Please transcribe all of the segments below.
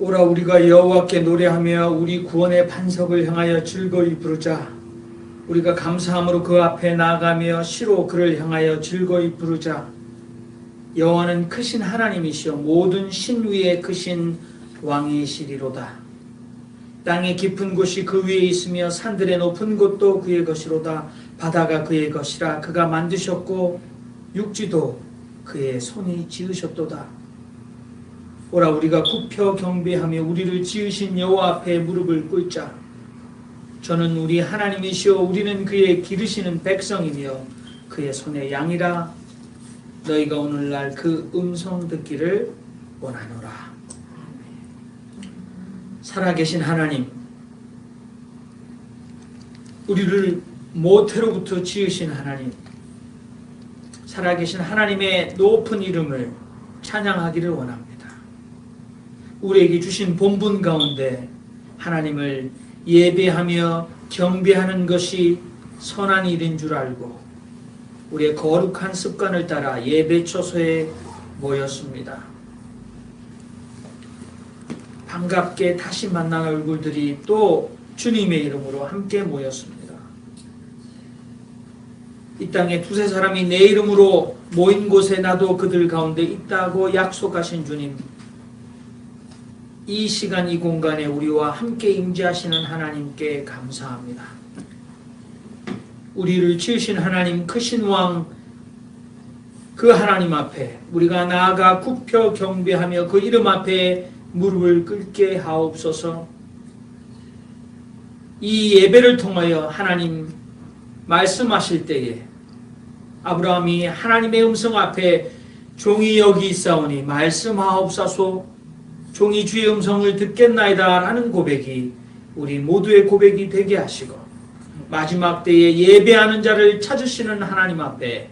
오라 우리가 여호와께 노래하며 우리 구원의 반석을 향하여 즐거이 부르자. 우리가 감사함으로 그 앞에 나아가며 시로 그를 향하여 즐거이 부르자. 여호와는 크신 하나님이시여 모든 신 위에 크신 왕이시리로다. 땅의 깊은 곳이 그 위에 있으며 산들의 높은 곳도 그의 것이로다. 바다가 그의 것이라. 그가 만드셨고 육지도 그의 손이 지으셨도다. 오라 우리가 굽혀 경배하며 우리를 지으신 여호와 앞에 무릎을 꿇자. 저는 우리 하나님이시오 우리는 그의 기르시는 백성이며 그의 손의 양이라. 너희가 오늘날 그 음성 듣기를 원하노라. 살아계신 하나님, 우리를 모태로부터 지으신 하나님, 살아계신 하나님의 높은 이름을 찬양하기를 원합니다. 우리에게 주신 본분 가운데 하나님을 예배하며 경배하는 것이 선한 일인 줄 알고 우리의 거룩한 습관을 따라 예배 처소에 모였습니다. 반갑게 다시 만난 얼굴들이 또 주님의 이름으로 함께 모였습니다. 이 땅에 두세 사람이 내 이름으로 모인 곳에 나도 그들 가운데 있다고 약속하신 주님, 이 시간 이 공간에 우리와 함께 임재하시는 하나님께 감사합니다. 우리를 지으신 하나님 크신 왕, 그 하나님 앞에 우리가 나아가 굽혀 경배하며 그 이름 앞에 무릎을 꿇게 하옵소서. 이 예배를 통하여 하나님 말씀하실 때에 아브라함이 하나님의 음성 앞에 종이 여기 있사오니 말씀하옵소서. 종이 주의 음성을 듣겠나이다 라는 고백이 우리 모두의 고백이 되게 하시고 마지막 때에 예배하는 자를 찾으시는 하나님 앞에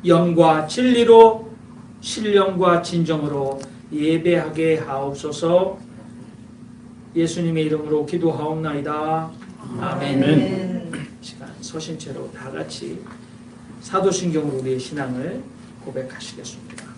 영과 진리로 신령과 진정으로 예배하게 하옵소서. 예수님의 이름으로 기도하옵나이다. 아멘. 시간 서신 채로 다 같이 사도신경으로 우리의 신앙을 고백하시겠습니다.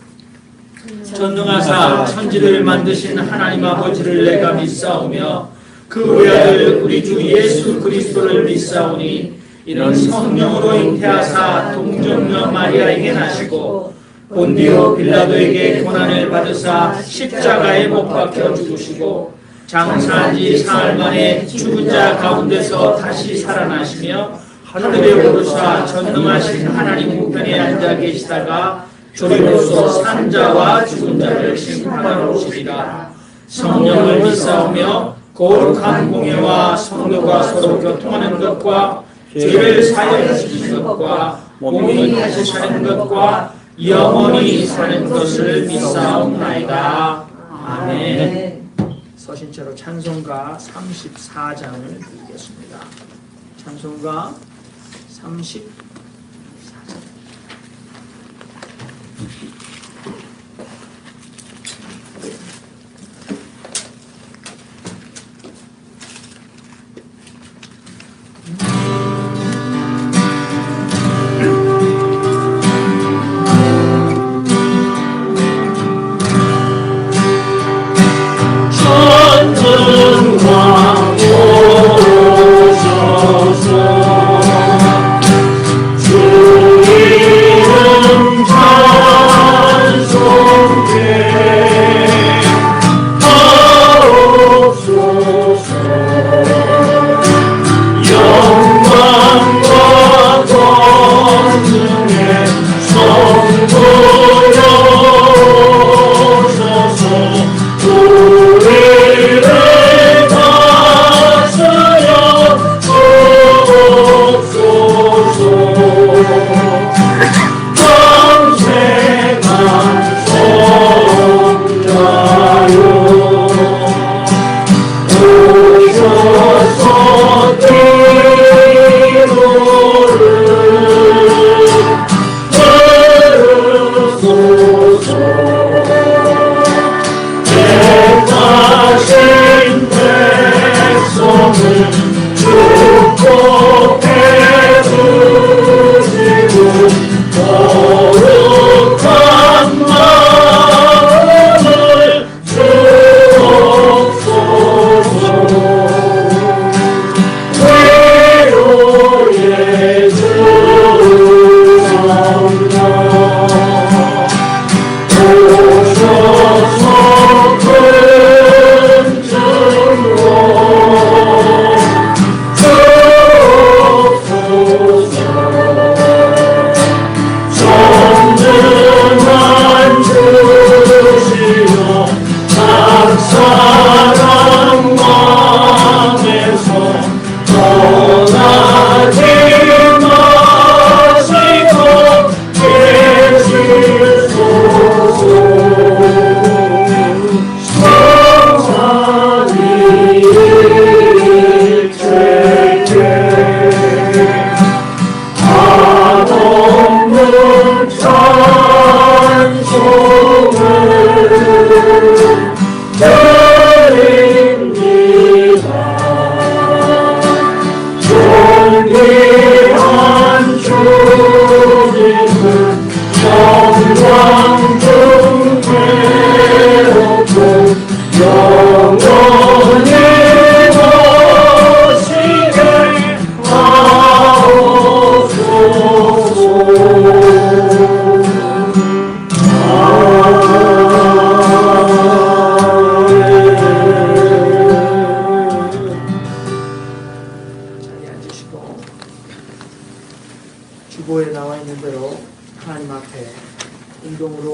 전능하사 천지를 만드신 하나님 아버지를 내가 믿사오며 그 외아들 우리 주 예수 그리스도를 믿사오니 이는 성령으로 잉태하사 동정녀 마리아에게 나시고 본디오 빌라도에게 고난을 받으사 십자가에 못 박혀 죽으시고 장사한 지 사흘 만에 죽은 자 가운데서 다시 살아나시며 하늘에 오르사 전능하신 하나님 우편에 앉아 계시다가 조리로서 산 자와 죽은 자를 심판하러 오시리라. 성령을 믿사오며 거룩한 공예와 성도가 서로 교통하는 것과 죄를 사하여 주시는 것과 몸이 다시 사는 것과 영원히 사는 것을 믿사옵나이다. 아멘. 서신체로 찬송가 34장을 드리겠습니다. 찬송가 34장.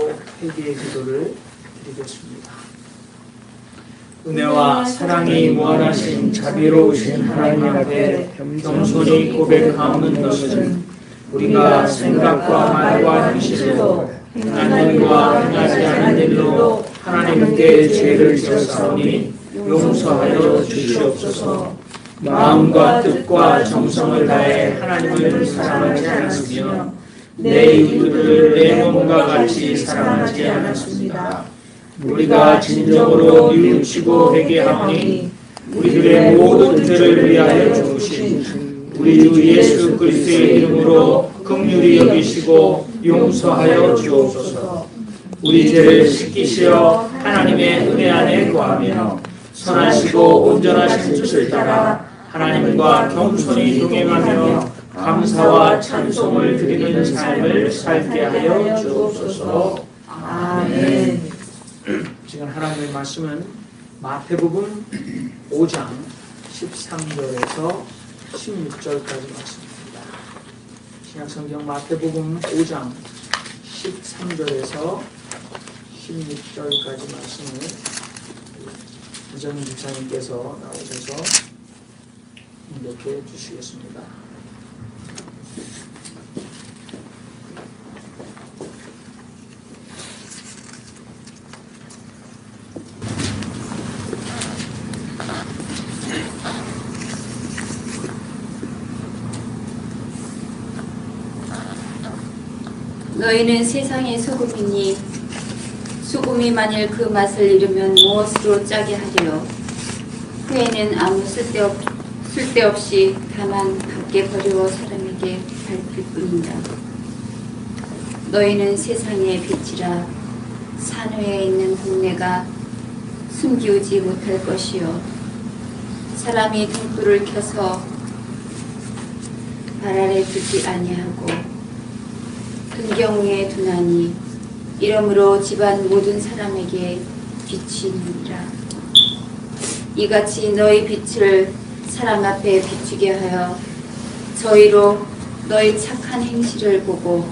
하고 회개의 기도를 드리겠습니다. 은혜와 사랑이 무한하신 자비로우신 하나님 앞에 겸손히 고백하는 것은 우리가 생각과 말과 행실로 행한 일과 행하지 않은 일로 하나님께 죄를 지었사오니 용서하여 주시옵소서. 마음과 뜻과 정성을 다해 하나님을 사랑하지 않았으며 내 이웃을 내 몸과 같이 사랑하지 않았습니다. 우리가 진정으로 뉘우치고 회개하오니 우리들의 모든 죄를 위하여 죽으신 우리 주 예수 그리스도의 이름으로 긍휼히 여기시고 용서하여 주옵소서. 우리 죄를 씻기시어 하나님의 은혜 안에 거하며 선하시고 온전하신 뜻을 따라 하나님과 겸손히 동행하며 감사와 찬송을 드리는 삶을 살게 하여 주옵소서. 아멘. 지금 하나님의 말씀은 마태복음 5장 13절에서 16절까지 말씀입니다. 신약성경 마태복음 5장 13절에서 16절까지 말씀을 이정희 집사님께서 나오셔서 인도해 주시겠습니다. 너희는 세상의 소금이니 소금이 만일 그 맛을 잃으면 무엇으로 짜게 하리요. 후에는 아무 쓸데없이 다만 밖에 버리고 사람에게 밟힐 뿐이다. 너희는 세상의 빛이라. 산 위에 있는 동네가 숨기우지 못할 것이요. 사람이 등불을 켜서 발 아래 두지 아니하고 등경 위에 두나니 이러므로 집안 모든 사람에게 비치니라. 이같이 너희 빛을 사람 앞에 비추게 하여 저희로 너희 착한 행실을 보고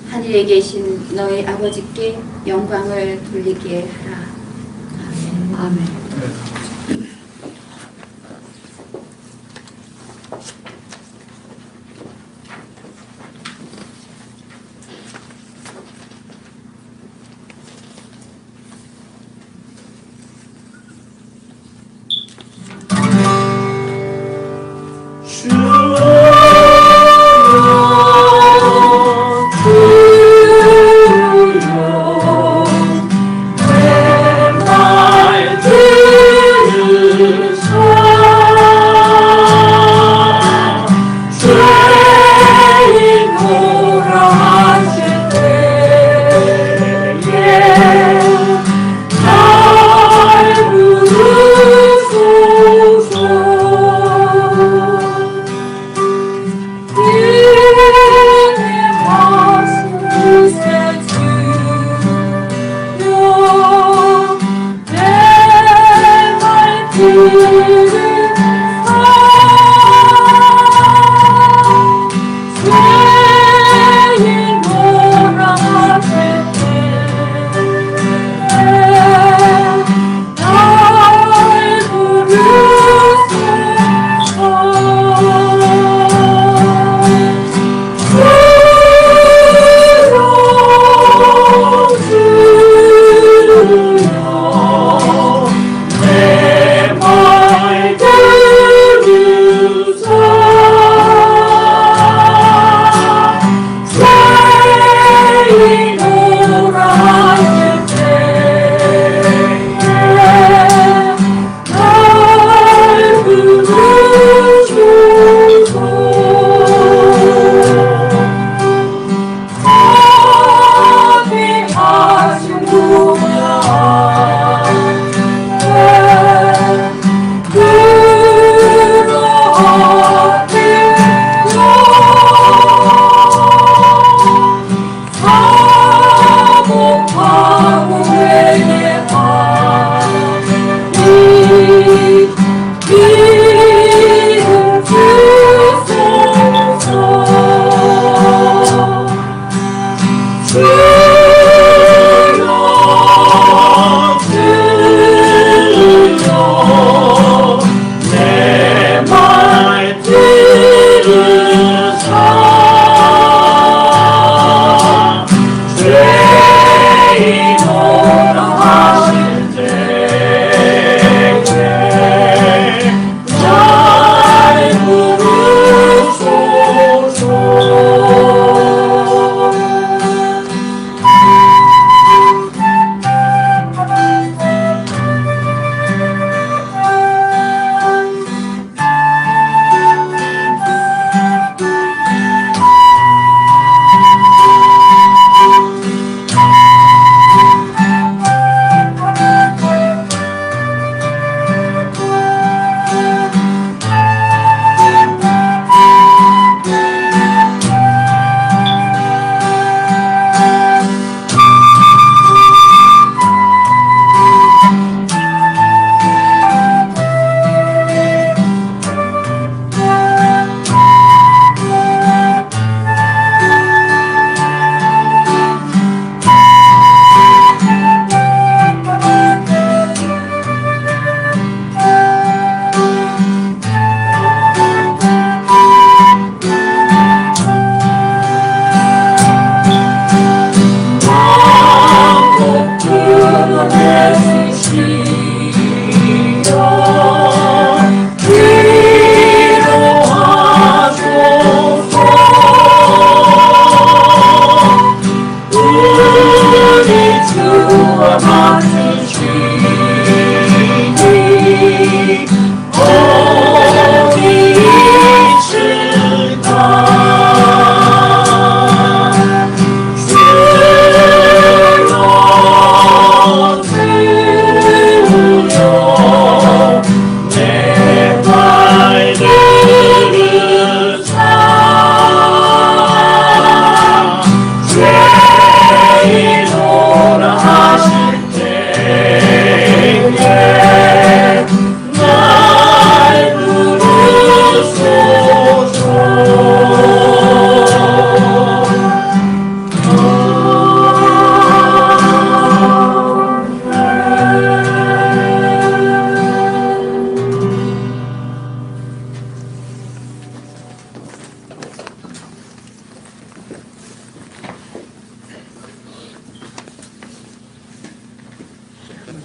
하늘에 계신 너희 아버지께 영광을 돌리게 하라. 아멘. 아멘. 내 말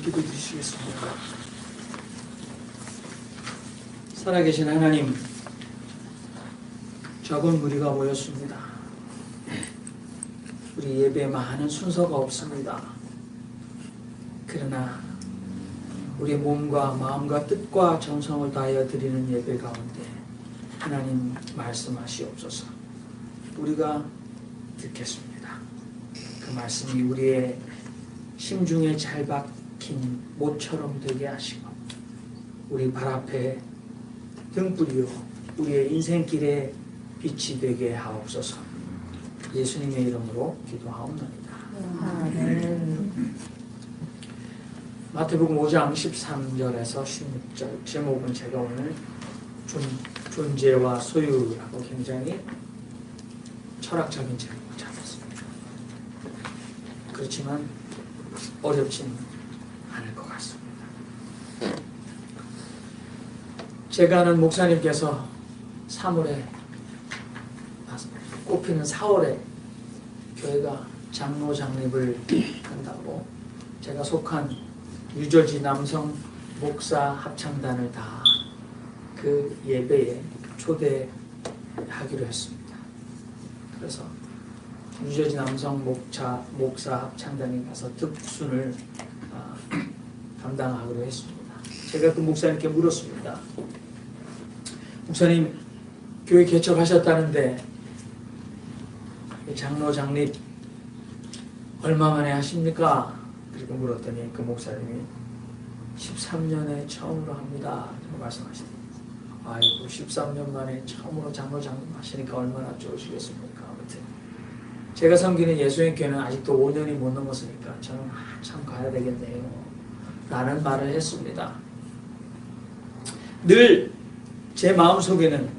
기도드리시겠습니다. 살아계신 하나님, 적은 무리가 모였습니다. 우리 예배에 많은 순서가 없습니다. 그러나 우리의 몸과 마음과 뜻과 정성을 다하여 드리는 예배 가운데 하나님 말씀하시옵소서. 우리가 듣겠습니다. 그 말씀이 우리의 심중에 잘 박힌 못처럼 되게 하시고 우리 발 앞에 등불이요 우리의 인생길에 빛이 되게 하옵소서. 예수님의 이름으로 기도하옵나이다. 마태복음 5장 13절에서 16절 제목은 제가 오늘 존재와 소유라고 굉장히 철학적인 제목을 잡았습니다. 그렇지만 어렵진 않을 것 같습니다. 제가 아는 목사님께서 3월에 꽃피는 4월에 교회가 장로 장립을 한다고 제가 속한 뉴저지 남성 목사 합창단을 다 그 예배에 초대하기로 했습니다. 그래서 뉴저지 남성 목사 합창단에 가서 득순을 담당하기로 했습니다. 제가 그 목사님께 물었습니다. 목사님, 교회 개척하셨다는데 장로 장립 얼마 만에 하십니까? 그렇게 물었더니 그 목사님이 13년에 처음으로 합니다. 말씀하시더니 아이고 13년 만에 처음으로 장로 장립 하시니까 얼마나 좋으시겠습니까? 아무튼 제가 섬기는 예수님 교회는 아직도 5년이 못 넘었으니까 저는 한참 가야 되겠네요 라는 말을 했습니다. 늘 제 마음속에는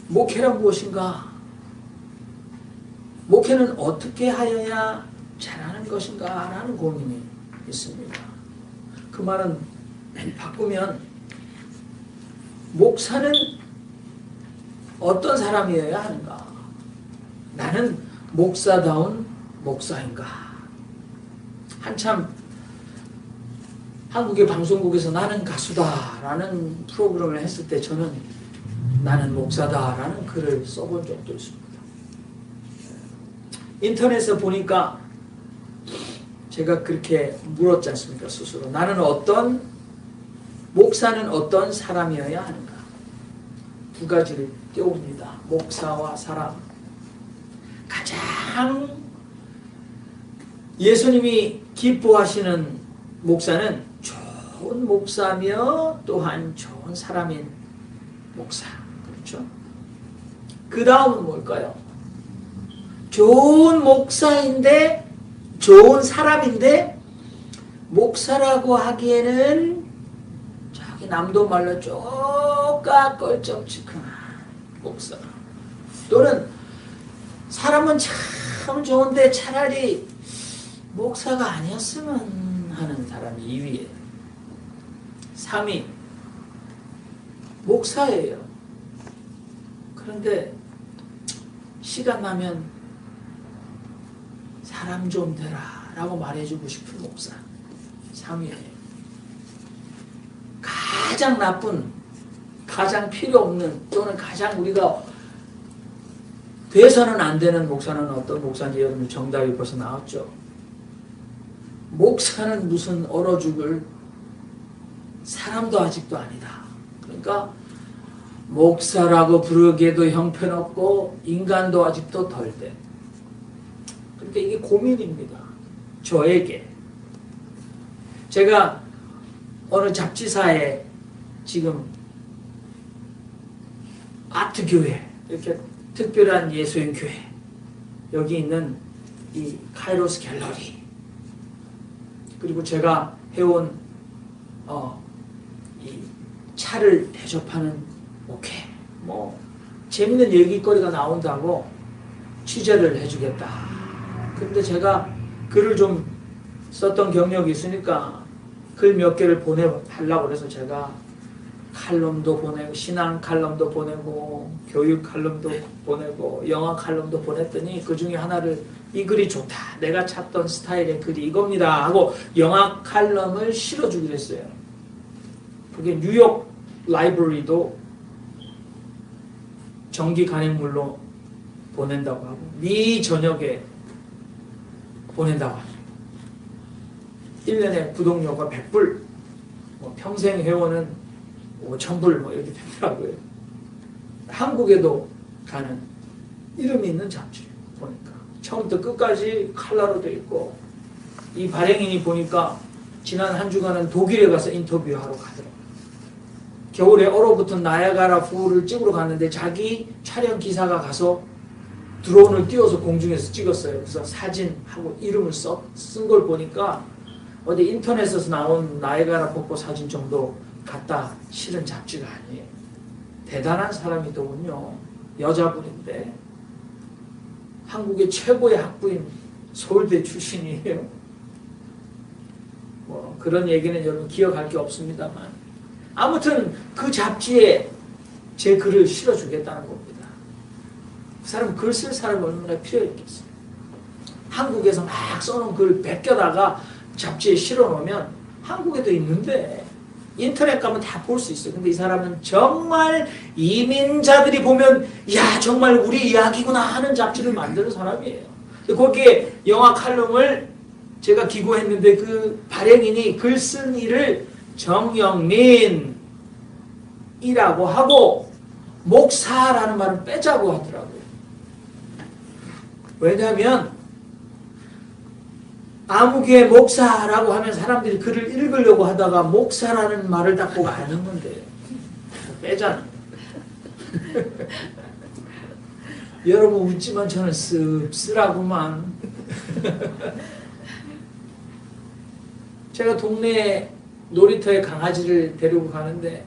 목회란 무엇인가? 목회는 어떻게 하여야 잘하는 것인가? 라는 고민이 있습니다. 그 말은 바꾸면 목사는 어떤 사람이어야 하는가? 나는 목사다운 목사인가? 한참 한국의 방송국에서 나는 가수다 라는 프로그램을 했을 때 저는 나는 목사다 라는 글을 써본 적도 있습니다. 인터넷에 보니까 제가 그렇게 물었지 않습니까? 스스로 나는 목사는 어떤 사람이어야 하는가? 두 가지를 띄웁니다. 목사와 사람. 가장 예수님이 기뻐하시는 목사는 좋은 목사며 또한 좋은 사람인 목사. 그렇죠? 그 다음은 뭘까요? 좋은 목사인데 좋은 사람인데 목사라고 하기에는 저기 남도 말로 쪼까 껄쩍지근한 목사 또는 사람은 참 좋은데 차라리 목사가 아니었으면 하는 사람이 2위에 3위 목사예요. 그런데 시간 나면 사람 좀 되라 라고 말해주고 싶은 목사 3위예요. 가장 나쁜, 가장 필요 없는 또는 가장 우리가 돼서는 안 되는 목사는 어떤 목사인지 여러분 정답이 벌써 나왔죠. 목사는 무슨 얼어 죽을 사람도 아직도 아니다. 그러니까 목사라고 부르기에도 형편없고 인간도 아직도 덜 돼. 그러니까 이게 고민입니다. 저에게. 제가 어느 잡지사에 지금 아트교회, 이렇게 특별한 예수님 교회, 여기 있는 이 카이로스 갤러리, 그리고 제가 해온 이 차를 대접하는 목회, 재밌는 얘기거리가 나온다고 취재를 해주겠다. 근데 제가 글을 좀 썼던 경력이 있으니까 글 몇 개를 보내달라고 그래서 제가 칼럼도 보내고 신앙 칼럼도 보내고 교육 칼럼도 보내고 영화 칼럼도 보냈더니 그 중에 하나를 이 글이 좋다. 내가 찾던 스타일의 글이 이겁니다. 하고 영화 칼럼을 실어주기로 했어요. 그게 뉴욕 라이브러리도 정기 간행물로 보낸다고 하고 미 전역에 보낸다고 합니다. 1년에 구독료가 100불, 뭐 평생 회원은 5,000불 뭐 이렇게 되더라고요. 한국에도 가는 이름이 있는 잡지 보니까 처음부터 끝까지 칼라로 되어 있고 이 발행인이 보니까 지난 한 주간은 독일에 가서 인터뷰하러 가더라고요. 겨울에 얼어붙은 나야가라 폭우를 찍으러 갔는데 자기 촬영 기사가 가서 드론을 띄워서 공중에서 찍었어요. 그래서 사진하고 이름을 쓴 걸 보니까 어디 인터넷에서 나온 나야가라 폭포 사진 정도 갖다 실은 잡지가 아니에요. 대단한 사람이더군요. 여자분인데 한국의 최고의 학부인 서울대 출신이에요. 뭐 그런 얘기는 여러분 기억할 게 없습니다만 아무튼 그 잡지에 제 글을 실어주겠다는 겁니다. 그 사람 글 쓸 사람이 얼마나 필요했겠어요. 한국에서 막 써놓은 글 베껴다가 잡지에 실어놓으면 한국에도 있는데 인터넷 가면 다 볼 수 있어요. 근데 이 사람은 정말 이민자들이 보면 야 정말 우리 이야기구나 하는 잡지를 만드는 사람이에요. 거기에 영화 칼럼을 제가 기고했는데 그 발행인이 글 쓴 일을 정영민이라고 하고 목사라는 말을 빼자고 하더라고요. 왜냐하면 아무개 목사라고 하면 사람들이 글을 읽으려고 하다가 목사라는 말을 딱 보고 안 읽는데요. 빼잖아. 여러분 웃지만 저는 씁쓸하구만. 제가 동네 놀이터에 강아지를 데리고 가는데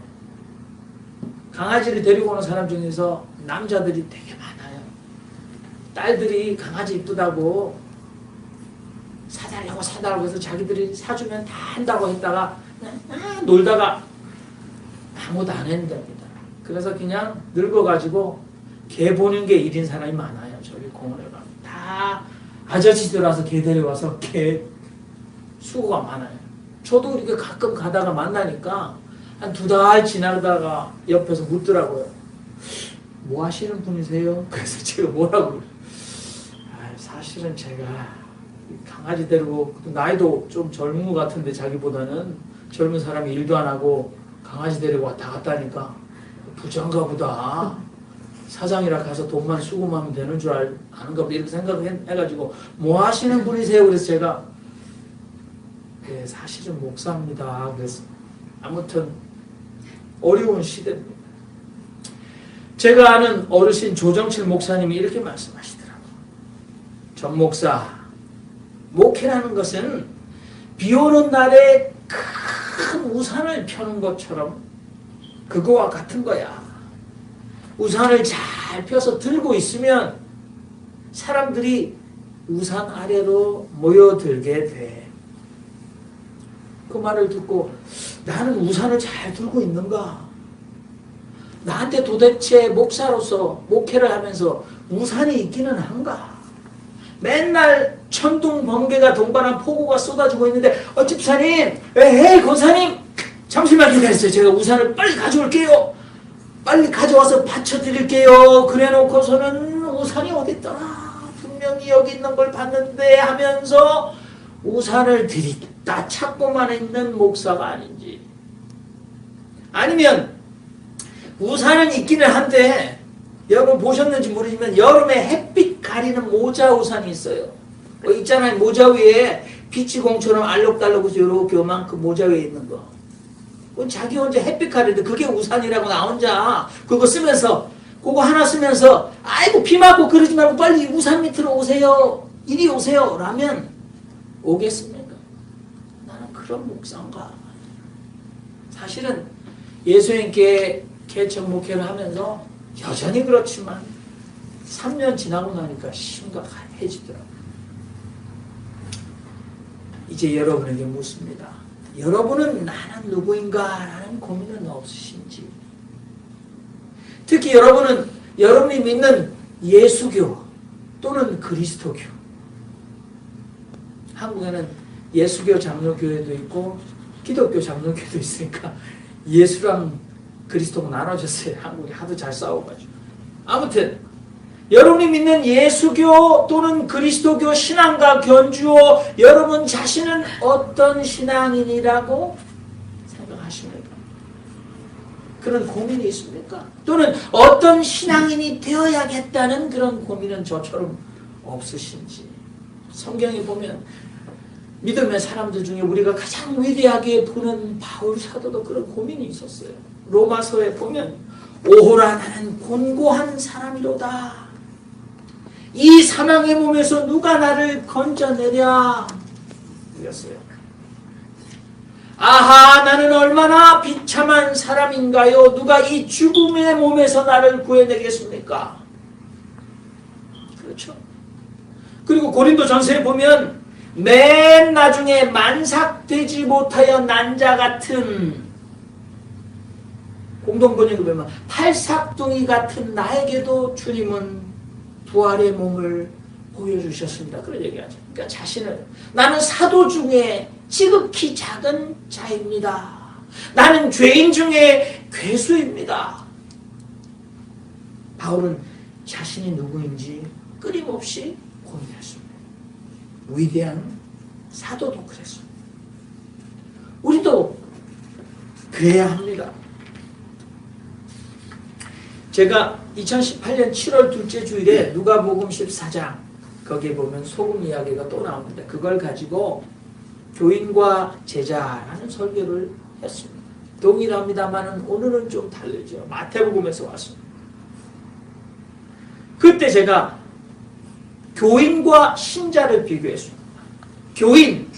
강아지를 데리고 오는 사람 중에서 남자들이 되게 많아요. 딸들이 강아지 이쁘다고 사달라고 해서 자기들이 사주면 다 한다고 했다가 놀다가 아무도 안 했답니다. 그래서 그냥 늙어가지고 개 보는 게 일인 사람이 많아요. 저기 공원에 가면 다 아저씨들 와서 개 데려와서 개 수고가 많아요. 저도 이렇게 가끔 가다가 만나니까 한 2달 지나다가 옆에서 묻더라고요. 뭐 하시는 분이세요? 그래서 제가 뭐라고 사실은 제가 강아지 데리고 나이도 좀 젊은 것 같은데 자기보다는 젊은 사람이 일도 안 하고 강아지 데리고 왔다 갔다 하니까 부자인가 보다. 사장이라 가서 돈만 수금하면 되는 줄 아는가 보다 이렇게 생각을 해가지고 뭐 하시는 분이세요? 그래서 제가 네, 사실은 목사입니다. 그래서 아무튼 어려운 시대입니다. 제가 아는 어르신 조정칠 목사님이 이렇게 말씀하시더라고요. 전 목사, 목회라는 것은 비 오는 날에 큰 우산을 펴는 것처럼 그거와 같은 거야. 우산을 잘 펴서 들고 있으면 사람들이 우산 아래로 모여들게 돼. 그 말을 듣고 나는 우산을 잘 들고 있는가? 나한테 도대체 목사로서 목회를 하면서 우산이 있기는 한가? 맨날 천둥 번개가 동반한 폭우가 쏟아지고 있는데 집사님, 에헤이 권사님 잠시만 기다리세요. 제가 우산을 빨리 가져올게요. 빨리 가져와서 받쳐드릴게요. 그래놓고서는 우산이 어디 있더라? 분명히 여기 있는 걸 봤는데 하면서 우산을 들이다 찾고만 있는 목사가 아닌지, 아니면 우산은 있기는 한데 여러분 보셨는지 모르지만 여름에 햇빛 가리는 모자 우산이 있어요. 있잖아요. 모자 위에 비치공처럼 알록달록해서 이렇게 요만큼 모자 위에 있는 거. 자기 혼자 햇빛 가리는데 그게 우산이라고 나 혼자 그거 쓰면서 그거 하나 쓰면서 아이고 비 맞고 그러지 말고 빨리 우산 밑으로 오세요. 이리 오세요. 라면 오겠습니까? 나는 그런 목사인가? 사실은 예수님께 개척 목회를 하면서 여전히 그렇지만 3년 지나고 나니까 심각해지더라고요. 이제 여러분에게 묻습니다. 여러분은 나는 누구인가? 라는 고민은 없으신지? 특히 여러분은 여러분이 믿는 예수교 또는 그리스도교 한국에는 예수교 장로교회도 있고 기독교 장로교회도 있으니까 예수랑 그리스도가 나눠졌어요. 한국이 하도 잘 싸워가지고. 아무튼 여러분이 믿는 예수교 또는 그리스도교 신앙과 견주어 여러분 자신은 어떤 신앙인이라고 생각하십니까? 그런 고민이 있습니까? 또는 어떤 신앙인이 되어야겠다는 그런 고민은 저처럼 없으신지. 성경에 보면 믿음의 사람들 중에 우리가 가장 위대하게 보는 바울 사도도 그런 고민이 있었어요. 로마서에 보면 오호라 나는 곤고한 사람이로다. 이 사망의 몸에서 누가 나를 건져내랴. 그랬어요. 아하 나는 얼마나 비참한 사람인가요. 누가 이 죽음의 몸에서 나를 구해내겠습니까? 그렇죠. 그리고 고린도전서에 보면 맨 나중에 만삭되지 못하여 난 자 같은 공동번역에 보면 팔삭둥이 같은 나에게도 주님은 부활의 몸을 보여주셨습니다. 그런 얘기하죠. 그러니까 자신을 나는 사도 중에 지극히 작은 자입니다. 나는 죄인 중에 괴수입니다. 바울은 자신이 누구인지 끊임없이 고민했습니다. 위대한 사도도 그랬습니다. 우리도 그래야 합니다. 제가 2018년 7월 둘째 주일에 누가복음 14장 거기에 보면 소금 이야기가 또 나옵니다. 그걸 가지고 교인과 제자라는 설교를 했습니다. 동일합니다만 오늘은 좀 다르죠. 마태복음에서 왔습니다. 그때 제가 교인과 신자를 비교했습니다. 교인,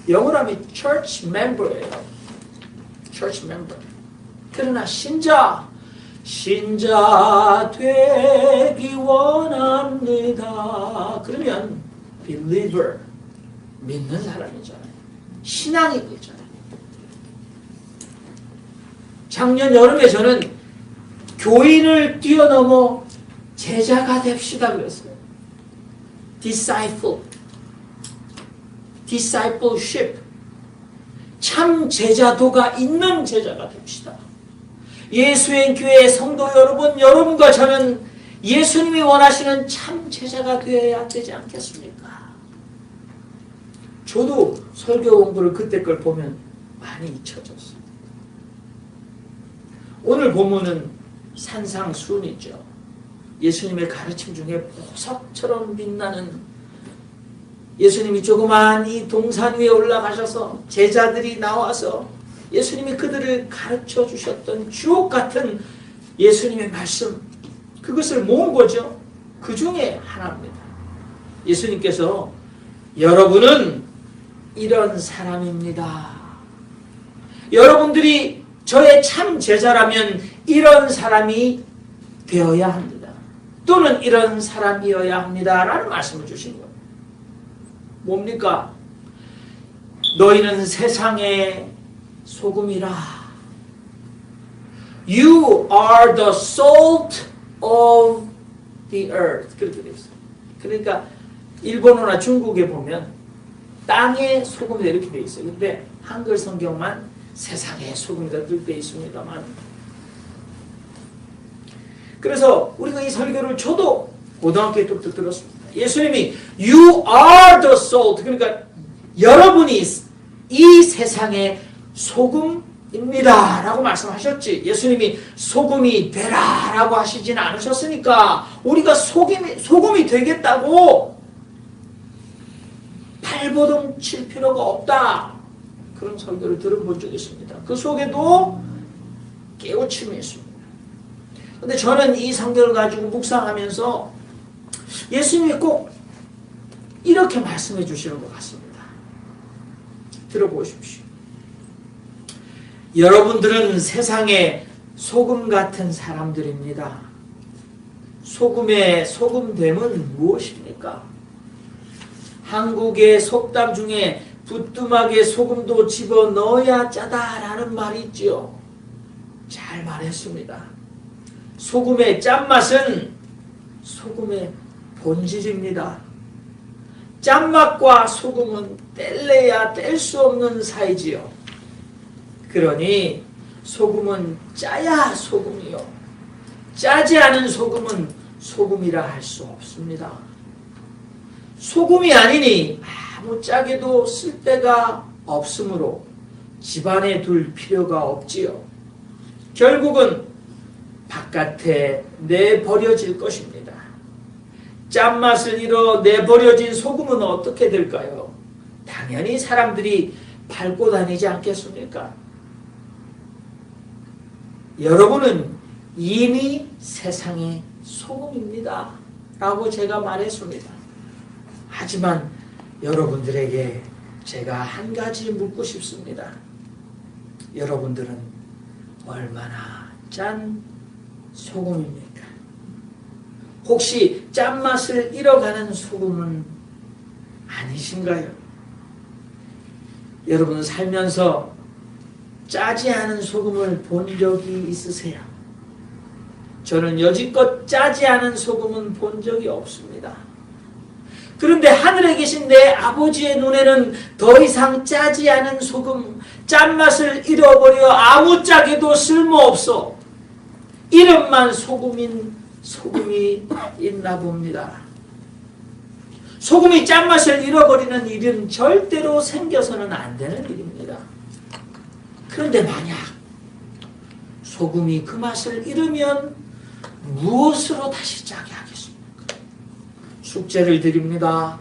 영어로 하면 church member예요. church member. 그러나 신자 되기 원합니다. 그러면 believer, 믿는 사람이잖아요. 신앙인이잖아요. 작년 여름에 저는 교인을 뛰어넘어 제자가 됩시다 그랬어요. discipleship. 참 제자도가 있는 제자가 됩시다. 예수의 교회 성도 여러분, 여러분과 저는 예수님이 원하시는 참 제자가 되어야 되지 않겠습니까? 저도 설교 공부를 그때 걸 보면 많이 잊혀졌어요. 오늘 본문은 산상수훈이죠. 예수님의 가르침 중에 보석처럼 빛나는 예수님이 조그마한 이 동산 위에 올라가셔서 제자들이 나와서 예수님이 그들을 가르쳐 주셨던 주옥 같은 예수님의 말씀, 그것을 모은 거죠. 그 중에 하나입니다. 예수님께서 여러분은 이런 사람입니다. 여러분들이 저의 참 제자라면 이런 사람이 되어야 합니다. 또는 이런 사람이어야 합니다. 라는 말씀을 주신 거예요. 뭡니까? 너희는 세상의 소금이라. You are the salt of the earth. 그렇게 되어 있어요. 그러니까 일본어나 중국에 보면 땅의 소금이다 이렇게 되어 있어요. 근데 한글 성경만 세상의 소금이다 그렇게 되어 있습니다만. 그래서 우리가 이 설교를 저도 고등학교 때부터 들었습니다. 예수님이 You are the salt. 그러니까 여러분이 이 세상의 소금입니다 라고 말씀하셨지. 예수님이 소금이 되라 라고 하시지는 않으셨으니까 우리가 소금이 되겠다고 발버둥 칠 필요가 없다. 그런 설교를 들어본 적이 있습니다. 그 속에도 깨우침이 있습니다. 그런데 저는 이 성경을 가지고 묵상하면서 예수님이 꼭 이렇게 말씀해 주시는 것 같습니다. 들어보십시오. 여러분들은 세상의 소금 같은 사람들입니다. 소금의 소금됨은 무엇입니까? 한국의 속담 중에 부뚜막에 소금도 집어넣어야 짜다라는 말이 있지요. 잘 말했습니다. 소금의 짠맛은 소금의 본질입니다. 짠맛과 소금은 뗄래야 뗄 수 없는 사이지요. 그러니 소금은 짜야 소금이요, 짜지 않은 소금은 소금이라 할 수 없습니다. 소금이 아니니 아무 짜게도 쓸데가 없으므로 집안에 둘 필요가 없지요. 결국은 바깥에 내버려질 것입니다. 짠맛을 잃어 내버려진 소금은 어떻게 될까요? 당연히 사람들이 밟고 다니지 않겠습니까? 여러분은 이미 세상의 소금입니다 라고 제가 말했습니다. 하지만 여러분들에게 제가 한 가지 묻고 싶습니다. 여러분들은 얼마나 짠 소금입니까? 혹시 짠맛을 잃어가는 소금은 아니신가요? 여러분 살면서 짜지 않은 소금을 본 적이 있으세요? 저는 여지껏 짜지 않은 소금은 본 적이 없습니다. 그런데 하늘에 계신 내 아버지의 눈에는 더 이상 짜지 않은 소금, 짠맛을 잃어버려 아무짝에도 쓸모없어 이름만 소금이 있나 봅니다. 소금이 짠맛을 잃어버리는 일은 절대로 생겨서는 안 되는 일입니다. 그런데 만약 소금이 그 맛을 잃으면 무엇으로 다시 짜게 하겠습니까? 숙제를 드립니다.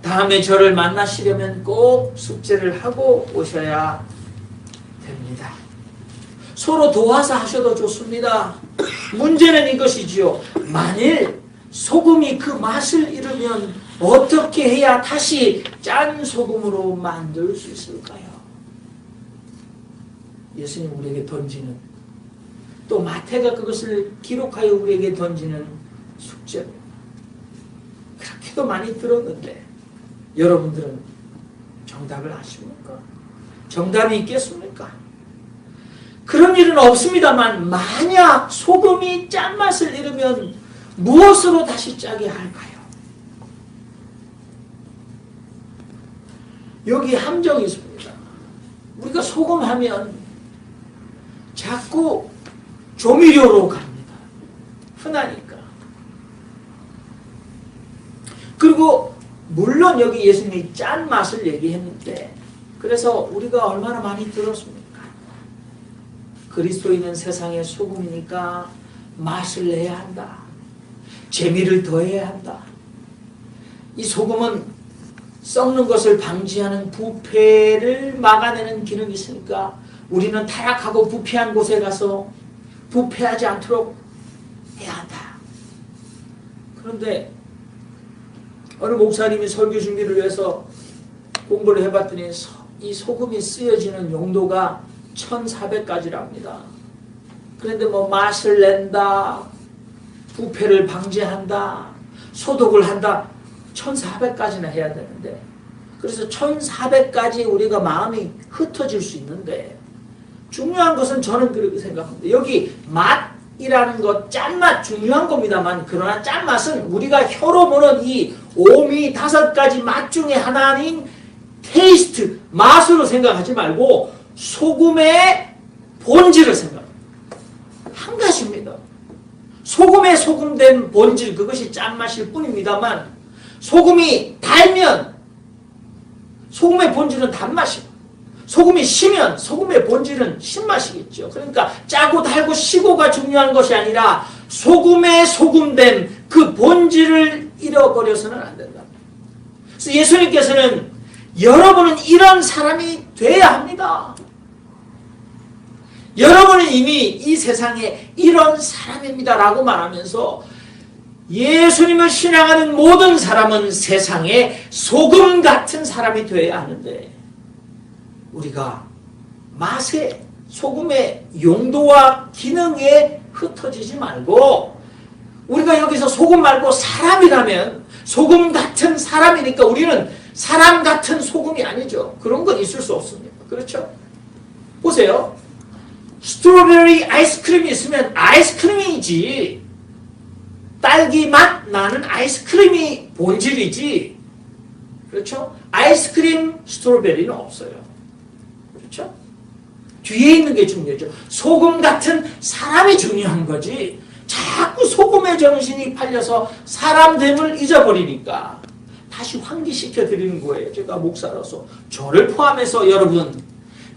다음에 저를 만나시려면 꼭 숙제를 하고 오셔야 됩니다. 서로 도와서 하셔도 좋습니다. 문제는 이것이지요. 만일 소금이 그 맛을 잃으면 어떻게 해야 다시 짠 소금으로 만들 수 있을까요? 예수님 우리에게 던지는, 또 마태가 그것을 기록하여 우리에게 던지는 숙제. 그렇게도 많이 들었는데 여러분들은 정답을 아십니까? 정답이 있겠습니까? 그런 일은 없습니다만 만약 소금이 짠맛을 잃으면 무엇으로 다시 짜게 할까요? 여기 함정이 있습니다. 우리가 소금 하면 자꾸 조미료로 갑니다. 흔하니까. 그리고 물론 여기 예수님이 짠맛을 얘기했는데, 그래서 우리가 얼마나 많이 들었습니까? 그리스도인은 세상의 소금이니까 맛을 내야 한다. 재미를 더해야 한다. 이 소금은 썩는 것을 방지하는 부패를 막아내는 기능이 있으니까 우리는 타락하고 부패한 곳에 가서 부패하지 않도록 해야 한다. 그런데 어느 목사님이 설교 준비를 위해서 공부를 해봤더니 이 소금이 쓰여지는 용도가 1400가지랍니다. 그런데 뭐 맛을 낸다, 부패를 방지한다, 소독을 한다, 1400가지나 해야 되는데, 그래서 1400가지 우리가 마음이 흩어질 수 있는데, 중요한 것은 저는 그렇게 생각합니다. 여기 맛이라는 것, 짠맛 중요한 겁니다만, 그러나 짠맛은 우리가 혀로 보는 이 오미 5가지 맛 중에 하나인 테이스트, 맛으로 생각하지 말고 소금의 본질을 생각합니다. 한 가지입니다. 소금에 소금된 본질, 그것이 짠맛일 뿐입니다만, 소금이 달면 소금의 본질은 단맛이고, 소금이 시면 소금의 본질은 신맛이겠죠. 그러니까 짜고 달고 시고가 중요한 것이 아니라 소금에 소금된 그 본질을 잃어버려서는 안 된다. 그래서 예수님께서는 여러분은 이런 사람이 돼야 합니다. 여러분은 이미 이 세상에 이런 사람입니다 라고 말하면서 예수님을 신앙하는 모든 사람은 세상에 소금 같은 사람이 되어야 하는데, 우리가 맛의 소금의 용도와 기능에 흩어지지 말고, 우리가 여기서 소금 말고 사람이라면 소금 같은 사람이니까 우리는 사람 같은 소금이 아니죠. 그런 건 있을 수 없습니다. 그렇죠? 보세요. 스트로베리 아이스크림이 있으면 아이스크림이지, 딸기 맛 나는 아이스크림이 본질이지, 그렇죠? 아이스크림 스트로베리는 없어요. 그렇죠? 뒤에 있는 게 중요하죠. 소금 같은 사람이 중요한 거지. 자꾸 소금의 정신이 팔려서 사람됨을 잊어버리니까 다시 환기시켜 드리는 거예요. 제가 목사로서 저를 포함해서 여러분,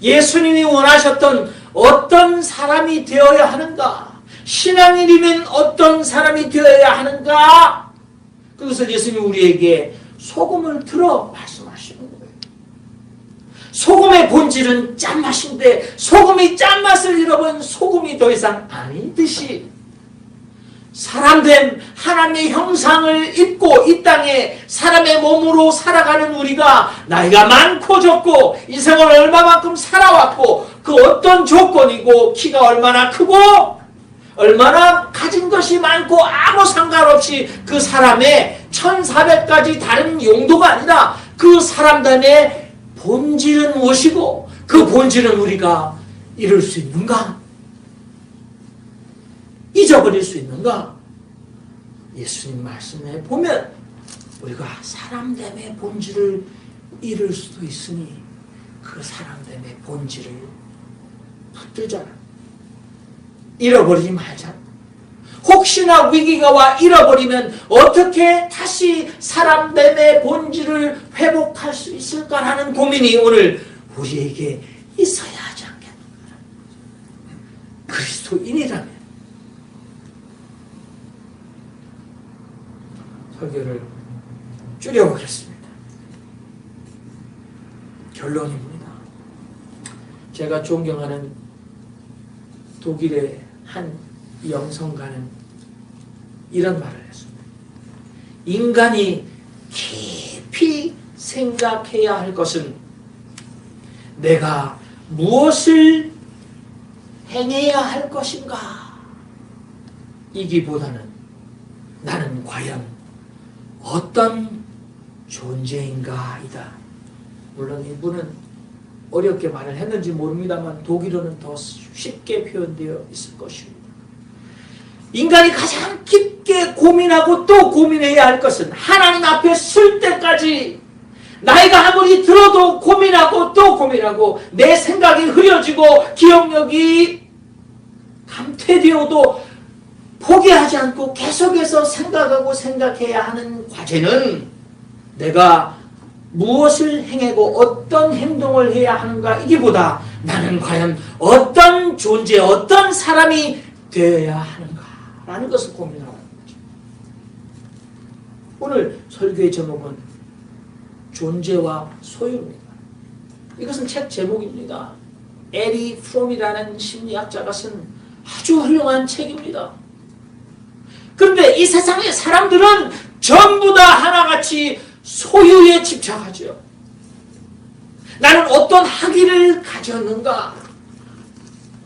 예수님이 원하셨던 어떤 사람이 되어야 하는가? 신앙인이면 어떤 사람이 되어야 하는가? 그것을 예수님이 우리에게 소금을 들어 말씀하시는 거예요. 소금의 본질은 짠맛인데 소금이 짠맛을 잃어버린 소금이 더 이상 아니듯이 사람된 하나님의 형상을 입고 이 땅에 사람의 몸으로 살아가는 우리가 나이가 많고 적고 인생을 얼마만큼 살아왔고 그 어떤 조건이고 키가 얼마나 크고 얼마나 가진 것이 많고 아무 상관없이 그 사람의 1400가지 다른 용도가 아니라 그 사람들의 본질은 무엇이고 그 본질은 우리가 이룰 수 있는가? 잊어버릴 수 있는가? 예수님 말씀에 보면 우리가 사람됨의 본질을 잃을 수도 있으니 그 사람됨의 본질을 붙들자. 잃어버리지 말자. 혹시나 위기가 와 잃어버리면 어떻게 다시 사람됨의 본질을 회복할 수 있을까라는 고민이 오늘 우리에게 있어야 하지 않겠는가. 그리스도인이라면 설교를 줄여보겠습니다. 결론입니다. 제가 존경하는 독일의 한 영성가는 이런 말을 했습니다. 인간이 깊이 생각해야 할 것은 내가 무엇을 행해야 할 것인가 이기보다는 나는 과연 어떤 존재인가이다. 물론 이분은 어렵게 말을 했는지 모릅니다만 독일어는 더 쉽게 표현되어 있을 것입니다. 인간이 가장 깊게 고민하고 또 고민해야 할 것은 하나님 앞에 설 때까지 나이가 아무리 들어도 고민하고 또 고민하고 내 생각이 흐려지고 기억력이 감퇴되어도 포기하지 않고 계속해서 생각하고 생각해야 하는 과제는 내가 무엇을 행하고 어떤 행동을 해야 하는가 이기보다 나는 과연 어떤 존재, 어떤 사람이 되어야 하는가라는 것을 고민하는 거죠. 오늘 설교의 제목은 존재와 소유입니다. 이것은 책 제목입니다. 에리 프롬이라는 심리학자가 쓴 아주 훌륭한 책입니다. 그런데 이 세상의 사람들은 전부 다 하나같이 소유에 집착하죠. 나는 어떤 학위를 가졌는가?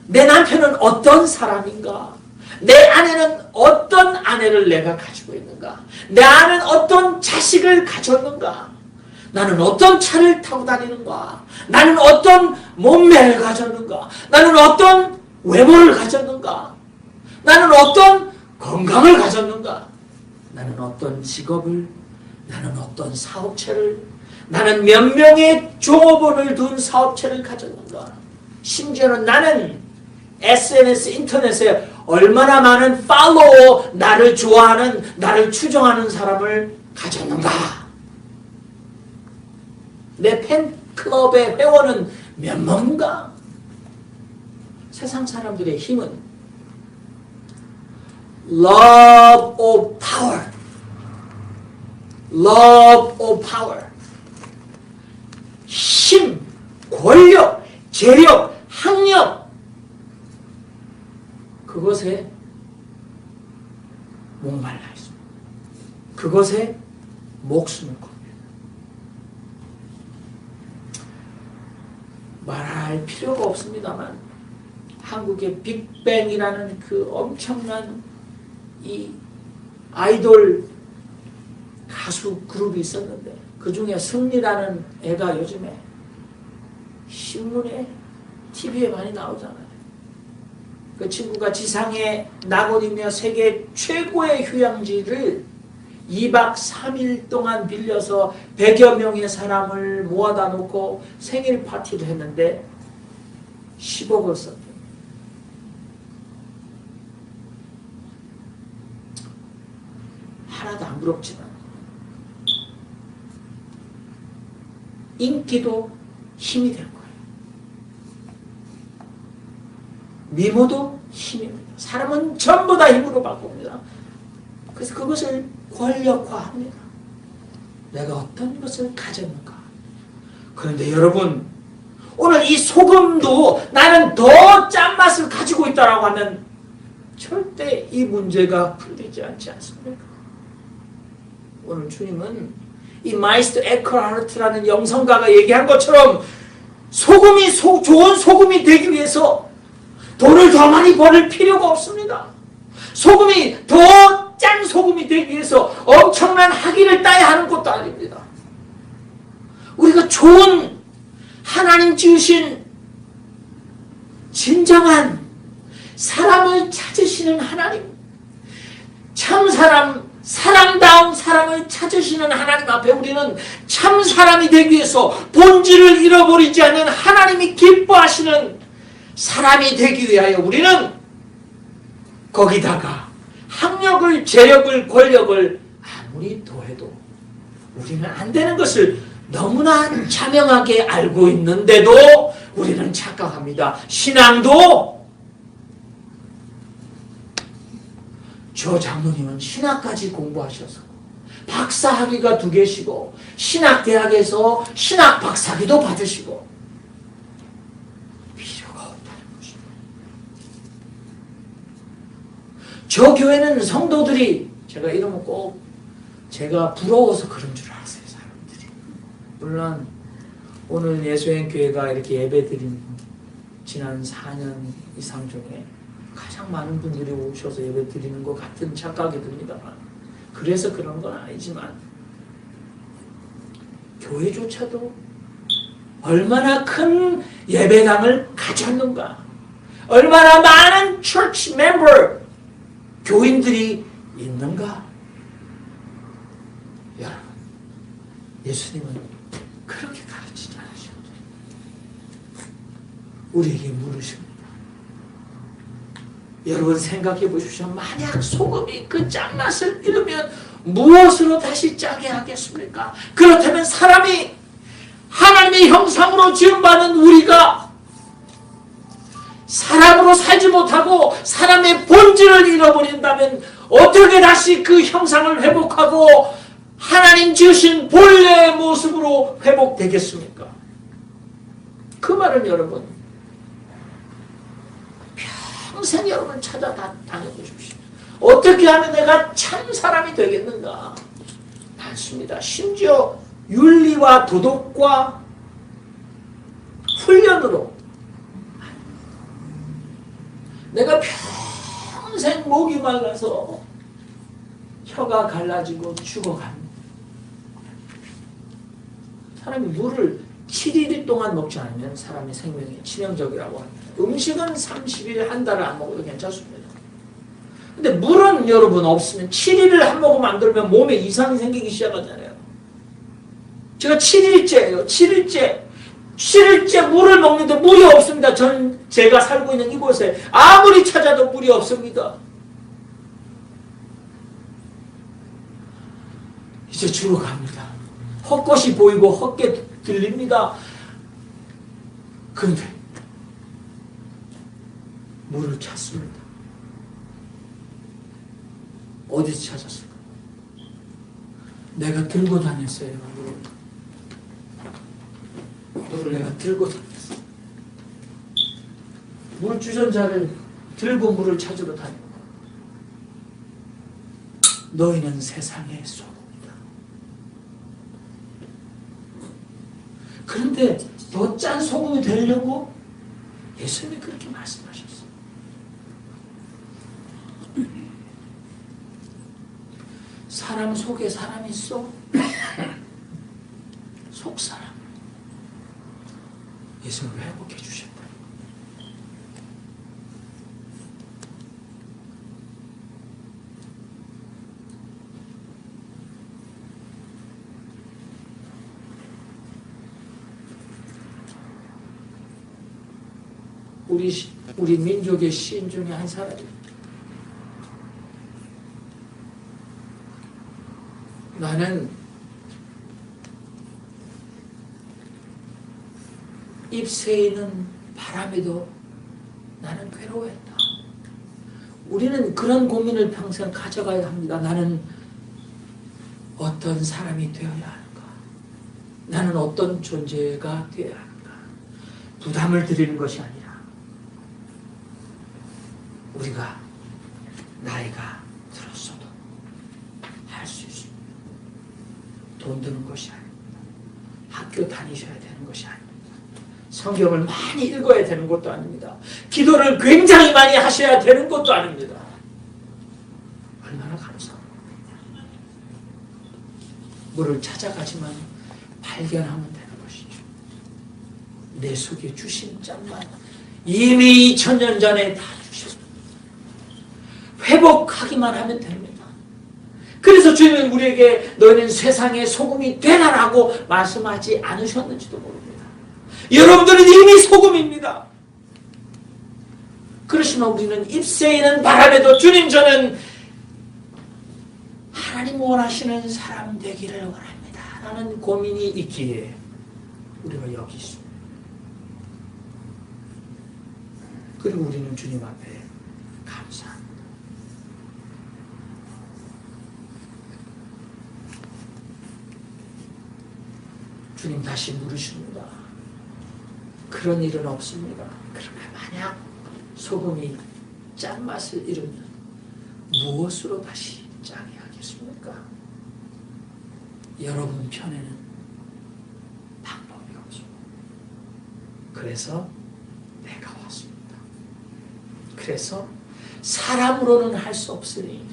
내 남편은 어떤 사람인가? 내 아내는 어떤 아내를 내가 가지고 있는가? 내 아내는 어떤 자식을 가졌는가? 나는 어떤 차를 타고 다니는가? 나는 어떤 몸매를 가졌는가? 나는 어떤 외모를 가졌는가? 나는 어떤 건강을 가졌는가? 나는 어떤 직업을, 나는 어떤 사업체를, 나는 몇 명의 종업원을 둔 사업체를 가졌는가? 심지어는 나는 SNS 인터넷에 얼마나 많은 팔로워, 나를 좋아하는, 나를 추종하는 사람을 가졌는가? 내 팬클럽의 회원은 몇 명인가? 세상 사람들의 힘은 love of power. love of power. 힘, 권력, 재력, 학력. 그것에 목말라 있습니다. 그것에 목숨을 겁니다. 말할 필요가 없습니다만 한국의 빅뱅이라는 그 엄청난 이 아이돌 가수 그룹이 있었는데 그 중에 승리라는 애가 요즘에 신문에 TV에 많이 나오잖아요. 그 친구가 지상의 낙원이며 세계 최고의 휴양지를 2박 3일 동안 빌려서 100여 명의 사람을 모아다 놓고 생일 파티를 했는데 10억을 썼대요. 하나도 안 부럽지만 인기도 힘이 될 거예요. 미모도 힘입니다. 사람은 전부 다 힘으로 바꿉니다. 그래서 그것을 권력화합니다. 내가 어떤 것을 가졌는가. 그런데 여러분, 오늘 이 소금도 나는 더 짠맛을 가지고 있다라고 하면 절대 이 문제가 풀리지 않지 않습니까? 오늘 주님은 이 마이스터 에크하르트라는 영성가가 얘기한 것처럼 소금이 좋은 소금이 되기 위해서 돈을 더 많이 벌을 필요가 없습니다. 소금이 더 짠 소금이 되기 위해서 엄청난 학위를 따야 하는 것도 아닙니다. 우리가 좋은 하나님 지으신 진정한 사람을 찾으시는 하나님, 참 사람, 사람다운 사람을 찾으시는 하나님 앞에 우리는 참 사람이 되기 위해서 본질을 잃어버리지 않는 하나님이 기뻐하시는 사람이 되기 위하여 우리는 거기다가 학력을, 재력을, 권력을 아무리 더해도 우리는 안 되는 것을 너무나 자명하게 알고 있는데도 우리는 착각합니다. 신앙도 저 장로님은 신학까지 공부하셔서 박사 학위가 2개시고 신학대학에서 신학 박사학위도 받으시고 필요가 없다는 것입니다. 저 교회는 성도들이 제가 이러면 꼭 제가 부러워서 그런 줄 아세요, 사람들이. 물론 오늘 예수행 교회가 이렇게 예배드린 지난 4년 이상 중에 가장 많은 분들이 오셔서 예배 드리는 것 같은 착각이 듭니다만, 그래서 그런 건 아니지만 교회조차도 얼마나 큰 예배당을 가졌는가, 얼마나 많은 church member 교인들이 있는가. 여러분, 예수님은 그렇게 가르치지 않으셨죠. 우리에게 물으십니다. 여러분 생각해 보십시오. 만약 소금이 그 짠맛을 잃으면 무엇으로 다시 짜게 하겠습니까? 그렇다면 사람이 하나님의 형상으로 지음받은 우리가 사람으로 살지 못하고 사람의 본질을 잃어버린다면 어떻게 다시 그 형상을 회복하고 하나님 지으신 본래의 모습으로 회복되겠습니까? 그 말은 여러분 평생 여러분 찾아다녀보십시오. 어떻게 하면 내가 참 사람이 되겠는가? 많습니다. 심지어 윤리와 도덕과 훈련으로 내가 평생 목이 말라서 혀가 갈라지고 죽어갑니다. 사람이 물을 7일 동안 먹지 않으면 사람의 생명이 치명적이라고 합니다. 음식은 30일, 한 달을 안 먹어도 괜찮습니다. 근데 물은 여러분 없으면 7일을 한 모금 안 들면 몸에 이상이 생기기 시작하잖아요. 제가 7일째예요. 7일째 물을 먹는데 물이 없습니다. 제가 살고 있는 이곳에 아무리 찾아도 물이 없습니다. 이제 죽어갑니다. 헛것이 보이고 헛게 들립니다. 그런데 물을 찾습니다. 어디서 찾았을까? 내가 들고 다녔어요. 물을 내가 들고 다녔어요. 물 주전자를 들고 물을 찾으러 다니고, 너희는 세상의 소금이다. 그런데 더 짠 소금이 되려고 예수님이 그렇게 말씀하셨어요. 사람 속에 사람이 있어. 속사람. 예수님을 회복해 주셨다. 우리 민족의 시인 중에 한 사람입니다. 나는 잎새이는 바람에도 나는 괴로워했다. 우리는 그런 고민을 평생 가져가야 합니다. 나는 어떤 사람이 되어야 하는가? 나는 어떤 존재가 되어야 하는가? 부담을 드리는 것이 아니라 우리가 나이가 들었어도 할 수 있습니다. 돈 드는 것이 아닙니다. 학교 다니셔야 되는 것이 아닙니다. 성경을 많이 읽어야 되는 것도 아닙니다. 기도를 굉장히 많이 하셔야 되는 것도 아닙니다. 얼마나 감사합니다. 물을 찾아가지만 발견하면 되는 것이죠. 내 속에 주신 짠만 이미 2000년 전에 다 주셨습니다. 회복하기만 하면 됩니다. 그래서 주님은 우리에게 너희는 세상의 소금이 되라라고 말씀하지 않으셨는지도 모릅니다. 여러분들은 이미 소금입니다. 그러시면 우리는 잎새이는 바람에도 주님 저는 하나님 원하시는 사람 되기를 원합니다 라는 고민이 있기에 우리가 여기 있습니다. 그리고 우리는 주님 앞에 감사합니다. 주님 다시 물으십니다. 그런 일은 없습니다. 그러나 만약 소금이 짠맛을 잃으면 무엇으로 다시 짜게 하겠습니까? 여러분 편에는 방법이 없습니다. 그래서 내가 왔습니다. 그래서 사람으로는 할 수 없으니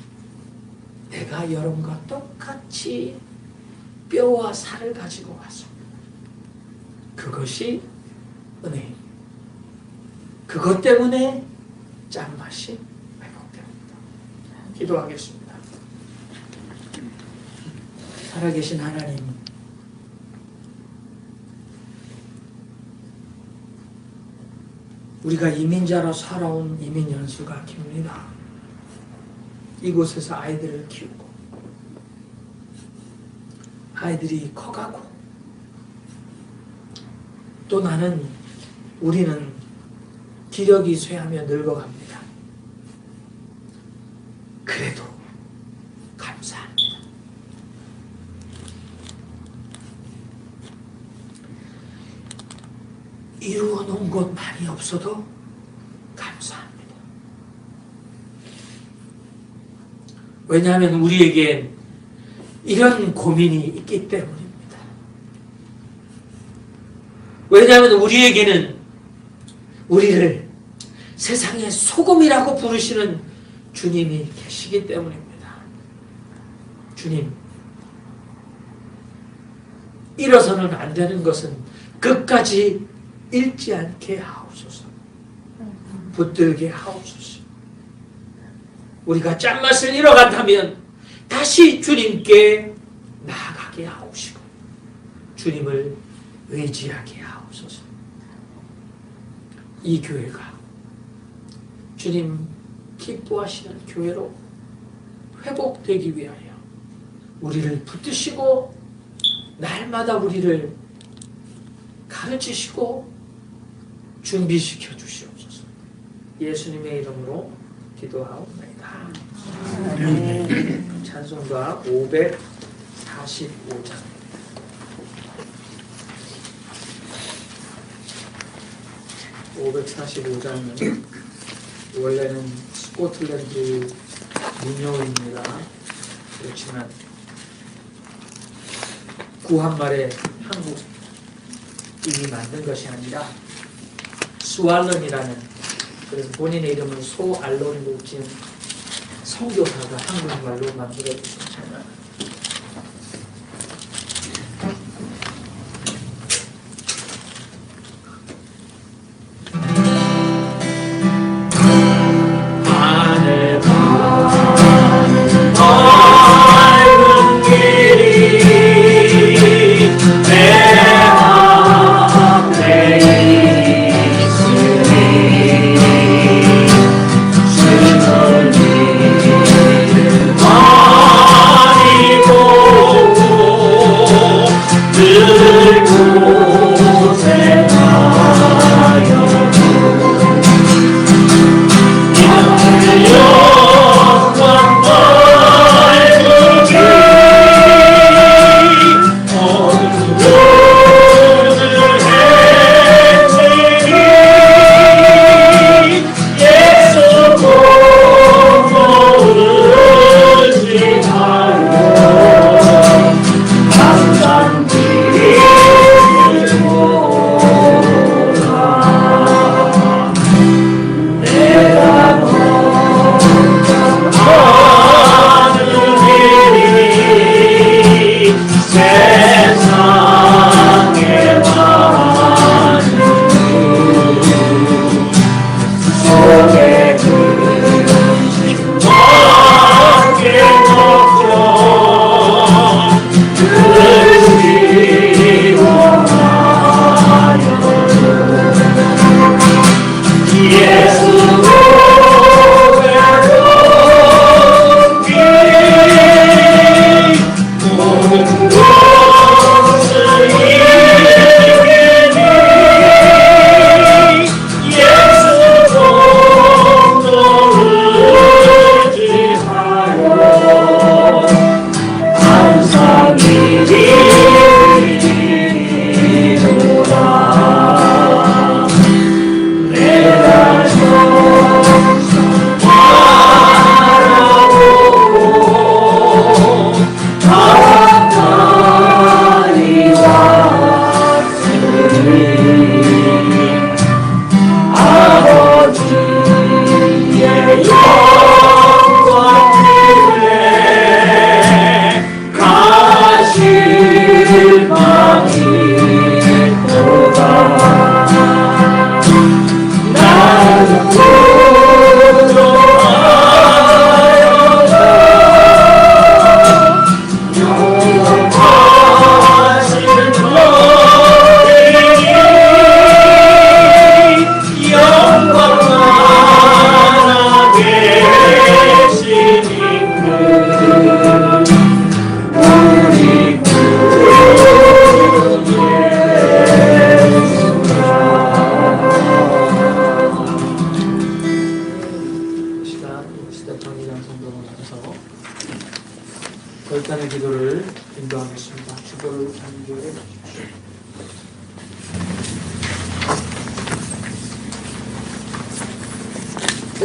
내가 여러분과 똑같이 뼈와 살을 가지고 왔습니다. 그것이 은혜입니다. 그것 때문에 짠맛이 회복됩니다. 기도하겠습니다. 살아계신 하나님, 우리가 이민자로 살아온 이민 연수가 깁니다. 이곳에서 아이들을 키우고 아이들이 커가고 또 우리는 기력이 쇠하며 늙어갑니다. 그래도 감사합니다. 이루어 놓은 것 많이 없어도 감사합니다. 왜냐하면 우리에겐 이런 고민이 있기 때문입니다. 왜냐하면 우리에게는 우리를 세상의 소금이라고 부르시는 주님이 계시기 때문입니다. 주님, 잃어서는 안 되는 것은 끝까지 잃지 않게 하옵소서. 붙들게 하옵소서. 우리가 짠맛을 잃어간다면 다시 주님께 나아가게 하옵시고 주님을 의지하게 하옵소서. 이 교회가 주님 기뻐하시는 교회로 회복되기 위하여 우리를 붙드시고 날마다 우리를 가르치시고 준비시켜 주시옵소서. 예수님의 이름으로 기도하옵나이다. 찬송가 545장. (545장은) 원래는 스코틀랜드 민요입니다. 그렇지만 구한말에 한국인이 만든 것이 아니라 수알론이라는, 그래서 본인의 이름은 소알론으로 지은 선교사가 한국말로 만들어주셨잖아요. 내 앞에 있으니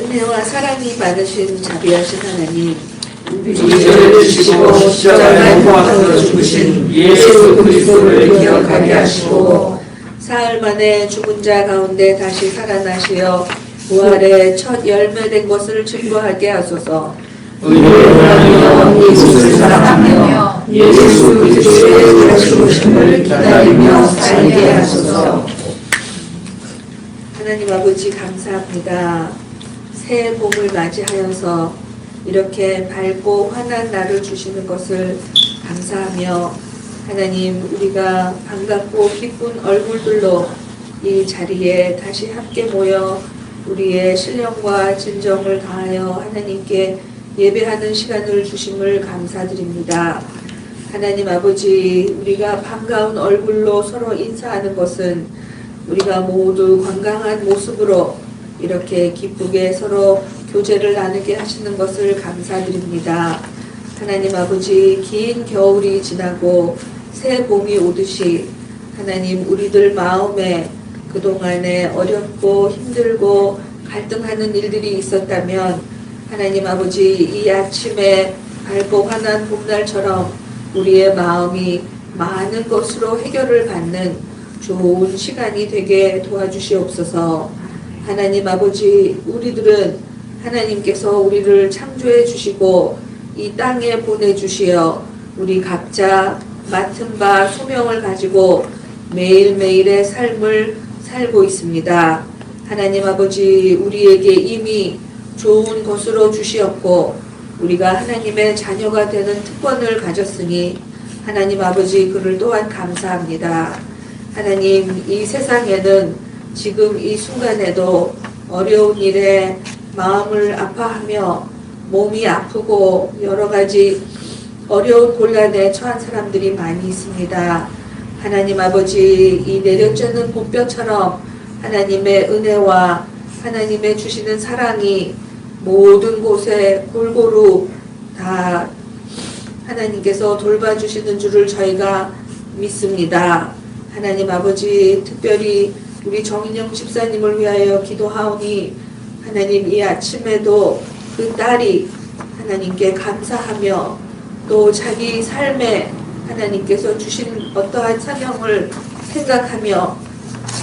은혜와 사랑이 많으신 자비하신 하나님, 우리를 주시고 십자가에 못 박혀 죽으신 예수 그리스도를 기억하게 하시고 사흘 만에 죽은 자 가운데 다시 살아나시어 부활의 첫 열매된 것을 증거하게 하소서. 의뢰하며 예수를 사랑하며 예수 그리스도의 다시 오심을 기다리며 살게 하소서. 하나님 아버지 감사합니다. 새해 봄을 맞이하여서 이렇게 밝고 환한 날을 주시는 것을 감사하며 하나님, 우리가 반갑고 기쁜 얼굴들로 이 자리에 다시 함께 모여 우리의 신령과 진정을 다하여 하나님께 예배하는 시간을 주심을 감사드립니다. 하나님 아버지, 우리가 반가운 얼굴로 서로 인사하는 것은 우리가 모두 건강한 모습으로 이렇게 기쁘게 서로 교제를 나누게 하시는 것을 감사드립니다. 하나님 아버지, 긴 겨울이 지나고 새 봄이 오듯이 하나님, 우리들 마음에 그동안에 어렵고 힘들고 갈등하는 일들이 있었다면 하나님 아버지, 이 아침에 밝고 환한 봄날처럼 우리의 마음이 많은 것으로 해결을 받는 좋은 시간이 되게 도와주시옵소서. 하나님 아버지, 우리들은 하나님께서 우리를 창조해 주시고 이 땅에 보내주시어 우리 각자 맡은 바 소명을 가지고 매일매일의 삶을 살고 있습니다. 하나님 아버지, 우리에게 이미 좋은 것으로 주시었고 우리가 하나님의 자녀가 되는 특권을 가졌으니 하나님 아버지, 그를 또한 감사합니다. 하나님, 이 세상에는 지금 이 순간에도 어려운 일에 마음을 아파하며 몸이 아프고 여러 가지 어려운 곤란에 처한 사람들이 많이 있습니다. 하나님 아버지, 이 내려쬐는 봄볕처럼 하나님의 은혜와 하나님의 주시는 사랑이 모든 곳에 골고루 다 하나님께서 돌봐주시는 줄을 저희가 믿습니다. 하나님 아버지, 특별히 우리 정인영 집사님을 위하여 기도하오니 하나님, 이 아침에도 그 딸이 하나님께 감사하며 또 자기 삶에 하나님께서 주신 어떠한 사명을 생각하며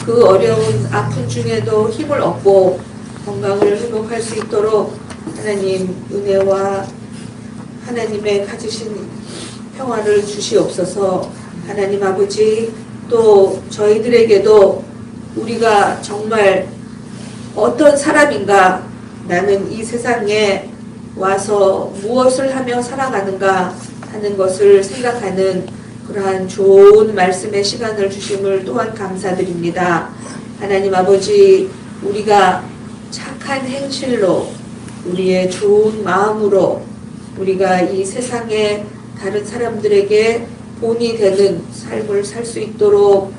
그 어려운 아픔 중에도 힘을 얻고 건강을 회복할 수 있도록 하나님 은혜와 하나님의 가지신 평화를 주시옵소서. 하나님 아버지, 또 저희들에게도 우리가 정말 어떤 사람인가, 나는 이 세상에 와서 무엇을 하며 살아가는가 하는 것을 생각하는 그러한 좋은 말씀의 시간을 주심을 또한 감사드립니다. 하나님 아버지, 우리가 착한 행실로 우리의 좋은 마음으로 우리가 이 세상에 다른 사람들에게 본이 되는 삶을 살 수 있도록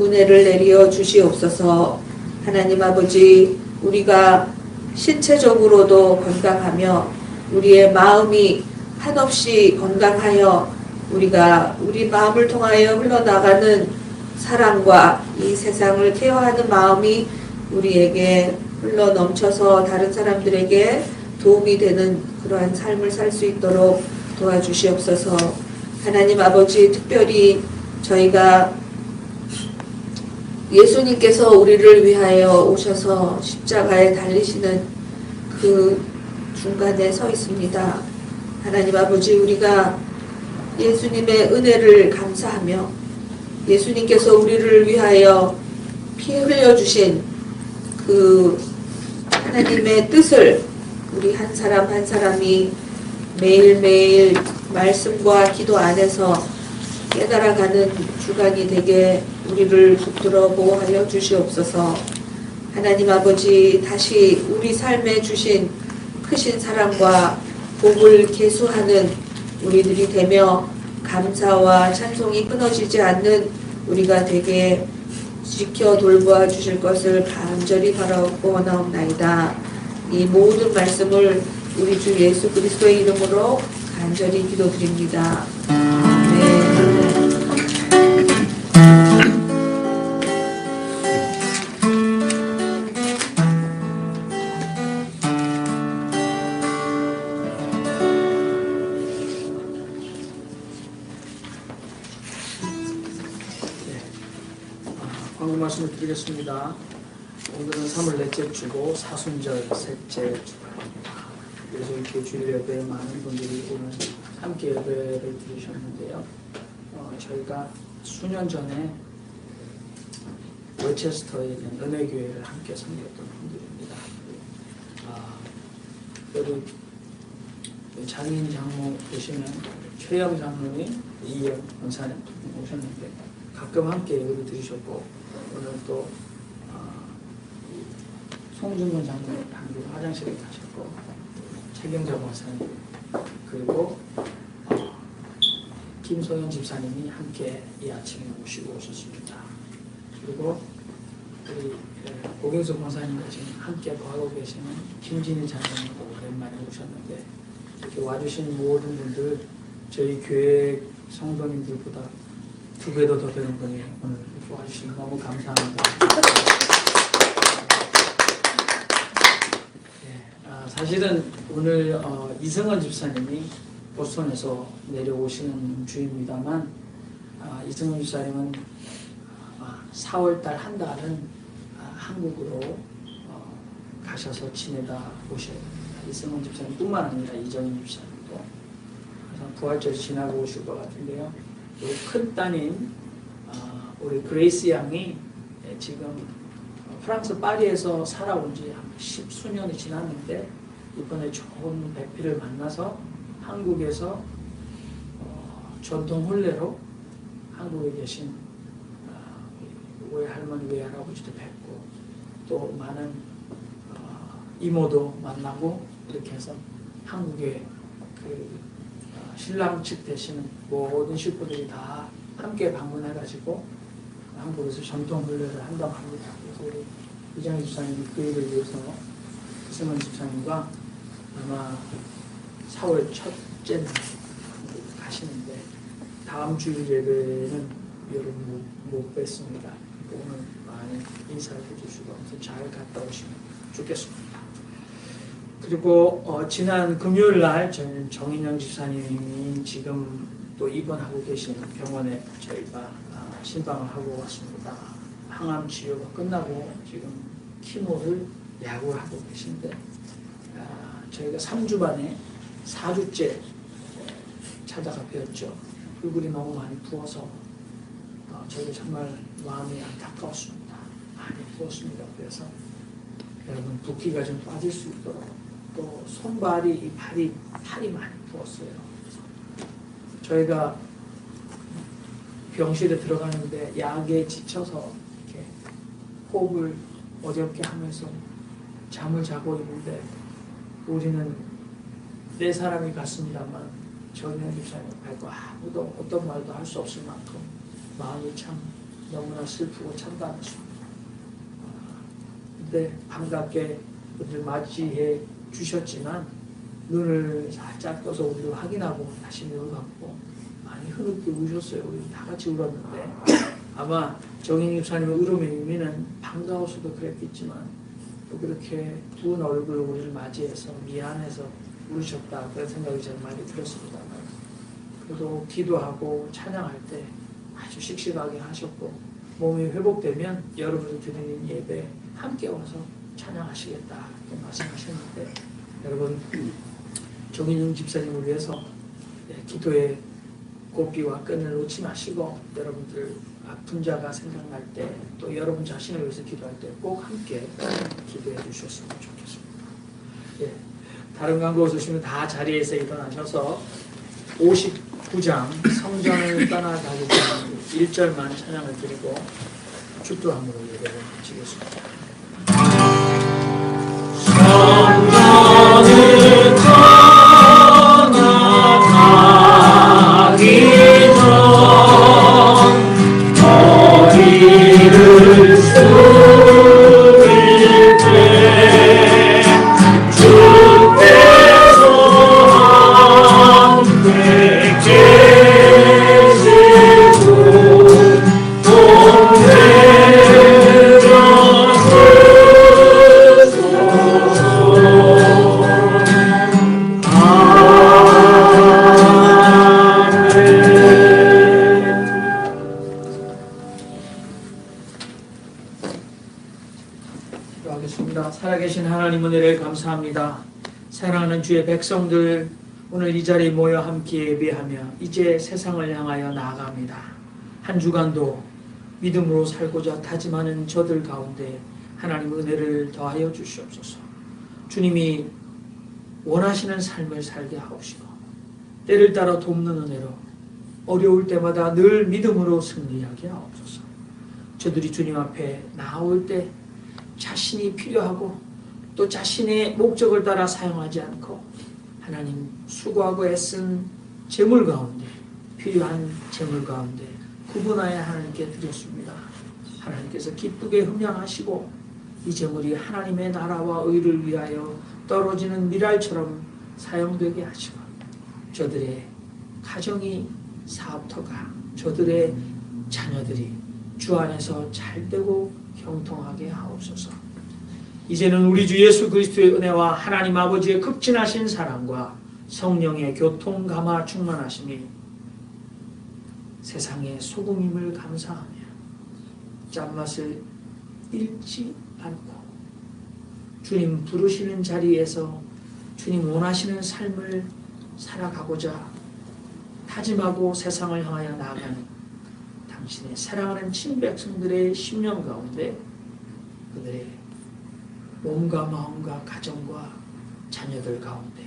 은혜를 내려 주시옵소서. 하나님 아버지, 우리가 신체적으로도 건강하며 우리의 마음이 한없이 건강하여 우리가 우리 마음을 통하여 흘러나가는 사랑과 이 세상을 케어하는 마음이 우리에게 흘러 넘쳐서 다른 사람들에게 도움이 되는 그러한 삶을 살 수 있도록 도와주시옵소서. 하나님 아버지, 특별히 저희가 예수님께서 우리를 위하여 오셔서 십자가에 달리시는 그 중간에 서 있습니다. 하나님 아버지, 우리가 예수님의 은혜를 감사하며 예수님께서 우리를 위하여 피 흘려주신 그 하나님의 뜻을 우리 한 사람 한 사람이 매일매일 말씀과 기도 안에서 깨달아가는 주간이 되게 우리를 붙들어 보호하여 주시옵소서. 하나님 아버지, 다시 우리 삶에 주신 크신 사랑과 복을 계수하는 우리들이 되며 감사와 찬송이 끊어지지 않는 우리가 되게 지켜 돌보아 주실 것을 간절히 바라고 원하옵나이다. 이 모든 말씀을 우리 주 예수 그리스도의 이름으로 간절히 기도드립니다. 아멘. 말씀을 드리겠습니다. 오늘은 3월 넷째 주고 사순절 셋째 주입니다. 그래서 이렇게 주일 예배에 많은 분들이 오늘 함께 예배를 드리셨는데요. 저희가 수년 전에 월체스터에 있는 은혜교회를 함께 섬겼던 분들입니다. 여기 장인 장모 보시면 최영 장로님, 이영 권사님 오셨는데 가끔 함께 예배를 드리셨고, 오늘 또 송중근 장로님 방금 화장실에 가셨고, 최경자 권사님, 그리고 김소연 집사님이 함께 이 아침에 모시고 오셨습니다. 그리고 우리 고경수 권사님과 지금 함께 거하고 계시는 김진희 장로님도 오랜만에 오셨는데, 이렇게 와주신 모든 분들, 저희 교회 성도님들보다 2배도 더 되는 분이 오늘 와주시면 너무 감사합니다. 사실은 오늘 이승원 집사님이 보스턴에서 내려오시는 주입니다만, 이승원 집사님은 4월달 한 달은 한국으로 가셔서 지내다 오셔야 됩니다. 이승원 집사님뿐만 아니라 이정인 집사님도 그래서 부활절 지나고 오실 것 같은데요. 우리 큰 따님 우리 그레이스 양이 지금 프랑스 파리에서 살아온 지 한 10수년이 지났는데, 이번에 좋은 배필을 만나서 한국에서 전통 혼례로 한국에 계신 외할머니 외할아버지도 뵙고, 또 많은 이모도 만나고, 이렇게 해서 한국에 신랑 측 되시는 모든 식구들이 다 함께 방문해가지고 한국에서 전통 혼례를 한다고 합니다. 그래서 우리 이장희 집사님이 그 일을 위해서 이승원 집사님과 아마 4월 첫째 날 가시는데, 다음 주일 예배는 여러분 못 뵙습니다. 오늘 많이 인사를 해주시고 잘 갔다 오시면 좋겠습니다. 그리고 지난 금요일 날 저희는 정인영 집사님이 지금 또 입원하고 계신 병원에 저희가 신방을 하고 왔습니다. 항암 치료가 끝나고 지금 키모를 야구하고 계신데, 저희가 3주 만에 4주째 찾아가 뵈었죠. 얼굴이 너무 많이 부어서 저희가 정말 마음이 안타까웠습니다. 많이 부었습니다. 그래서 여러분 붓기가 좀 빠질 수 있도록, 또 손발이, 이 팔이 많이 부었어요. 저희가 병실에 들어가는데 약에 지쳐서 이렇게 호흡을 어렵게 하면서 잠을 자고 있는데, 우리는 4사람이 갔습니다만 정인영 집사님 뵙고 아무도 어떤 말도 할 수 없을 만큼 마음이 참 너무나 슬프고 참담했습니다. 근데 반갑게 우리를 맞이해 주셨지만 눈을 살짝 떠서 우리를 확인하고 다시 눈을 감고 많이 흐느끼 우셨어요. 우리 다 같이 울었는데, 아마 정인 집사님의 울음의 의미는 반가워서도 그랬겠지만 또 그렇게 부은 얼굴로 우리를 맞이해서 미안해서 우셨다, 그런 생각이 저는 많이 들었습니다만, 그래도 기도하고 찬양할 때 아주 씩씩하게 하셨고, 몸이 회복되면 여러분이 드리는 예배 함께 와서 찬양하시겠다 이렇게 말씀하셨는데, 여러분 정인영 집사님을 위해서 기도의 고삐와 끈을 놓지 마시고, 여러분들 아픈 자가 생각날 때, 또 여러분 자신을 위해서 기도할 때 꼭 함께 기도해 주셨으면 좋겠습니다. 다른 광고 없으시면 다 자리에서 일어나셔서 59장 성전을 떠나가기 전 1절만 찬양을 드리고 축도함으로 예배를 마치겠습니다. 성전을 떠나가기 전 머리를 숙일 때 주께서 함께 계시고 동행하세 기도하겠습니다. 살아계신 하나님 은혜를 감사합니다. 사랑하는 주의 백성들, 오늘 이 자리에 모여 함께 예배하며 이제 세상을 향하여 나아갑니다. 한 주간도 믿음으로 살고자 다짐하는 저들 가운데 하나님 은혜를 더하여 주시옵소서. 주님이 원하시는 삶을 살게 하옵시고 때를 따라 돕는 은혜로 어려울 때마다 늘 믿음으로 승리하게 하옵소서. 저들이 주님 앞에 나올 때 자신이 필요하고 또 자신의 목적을 따라 사용하지 않고 하나님 수고하고 애쓴 재물 가운데, 필요한 재물 가운데 구분하여 하나님께 드렸습니다. 하나님께서 기쁘게 흠양하시고 이 재물이 하나님의 나라와 의를 위하여 떨어지는 미랄처럼 사용되게 하시고 저들의 가정이 사업터가, 저들의 자녀들이 주 안에서 잘되고 형통하게 하옵소서. 이제는 우리 주 예수 그리스도의 은혜와 하나님 아버지의 극진하신 사랑과 성령의 교통 감화 충만하심이 세상의 소금임을 감사하며 짠맛을 잃지 않고 주님 부르시는 자리에서 주님 원하시는 삶을 살아가고자 다짐하고 세상을 향하여 나아가는 당신의 사랑하는 친백성들의 심령 가운데 그들의 몸과 마음과 가정과 자녀들 가운데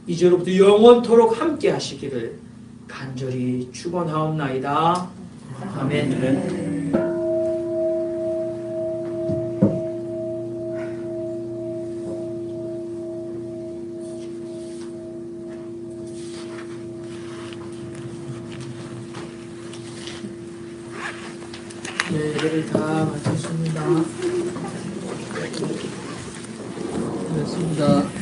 이제로부터 영원토록 함께 하시기를 간절히 축원하옵나이다. 아멘. 네, 예배를 다 마쳤습니다. 됐습니다.